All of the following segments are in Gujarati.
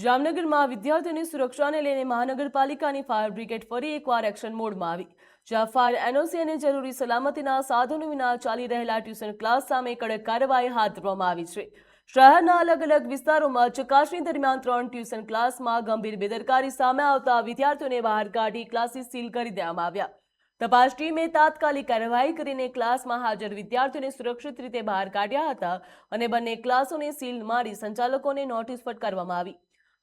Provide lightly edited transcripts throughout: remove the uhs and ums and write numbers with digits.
જામનગરમાં વિદ્યાર્થીઓની સુરક્ષાને લઈને મહાનગરપાલિકાની ફાયર બ્રિગેડ ફરી એકવાર એક્શન મોડમાં આવી. જ્યાં ફાયર એનઓસી અને જરૂરી સલામતીના સાધનો વિના ચાલી રહેલા ટ્યુશન ક્લાસ સામે કડક કાર્યવાહી હાથ ધરવામાં આવી છે. શહેરના અલગ અલગ વિસ્તારોમાં ચકાસણી દરમિયાન 3 ટ્યુશન ક્લાસમાં ગંભીર બેદરકારી સામે આવતા વિદ્યાર્થીઓને બહાર કાઢી ક્લાસીસ સીલ કરી દેવામાં આવ્યા. તપાસ ટીમે તાત્કાલિક કાર્યવાહી કરીને ક્લાસમાં હાજર વિદ્યાર્થીઓને સુરક્ષિત રીતે બહાર કાઢ્યા હતા અને બંને ક્લાસોને સીલ મારી સંચાલકોને નોટિસ ફટકારવામાં આવી.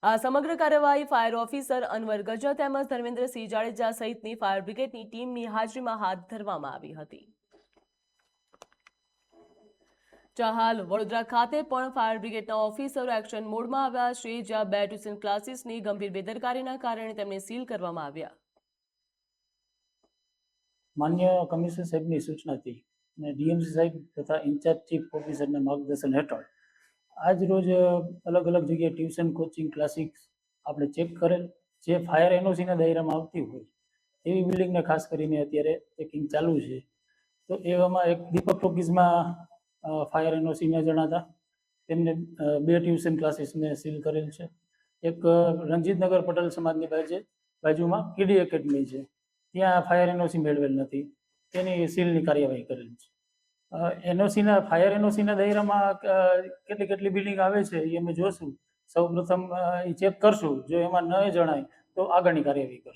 આ સમગ્ર કાર્યવાહી ફાયર ઓફિસર અનવર ગજા તેમજ ધર્મેન્દ્રસિંહ જાડેજા સહિતની ફાયર બ્રિગેડની ટીમની હાજરીમાં હાથ ધરવામાં આવી હતી. હાલ વડોદરા ખાતે પણ ફાયર બ્રિગેડના ઓફિસરો એક્શન મોડમાં આવ્યા છે, જ્યાં 2 ટ્યુશન ક્લાસીસની ગંભીર બેદરકારીના કારણે તેમને સીલ કરવામાં આવ્યા. માન્ય કમિશનર સાહેબની સૂચનાથી અને ડીએમસી સાહેબ તથા ઇન્ચાર્જ ચીફ ઓફિસરના માર્ગદર્શન હેઠળ આજ રોજ અલગ અલગ જગ્યાએ ટ્યુશન કોચિંગ ક્લાસીસ આપણે ચેક કરેલ. જે ફાયર એનઓસીના દાયરામાં આવતી હોય એવી બિલ્ડિંગને ખાસ કરીને અત્યારે ચેકિંગ ચાલુ છે. તો એવામાં એક દીપક ટોકીઝમાં ફાયર એનઓસીમાં જણાતા તેમને 2 ટ્યુશન ક્લાસીસને સીલ કરેલ છે. એક રણજીતનગર પટેલ સમાજની બાજુમાં કીડી એકેડમી છે, ત્યાં ફાયર એનઓસી મેળવેલ નથી, તેની સીલની કાર્યવાહી કરેલ છે. ફાયર એનઓસીના દાયરામાં કેટલી બિલ્ડિંગ આવે છે એ અમે જોશું. સૌપ્રથમ એ ચેક કરશું, જો એમાં ન જણાય તો આગળની કાર્યવાહી કરશું.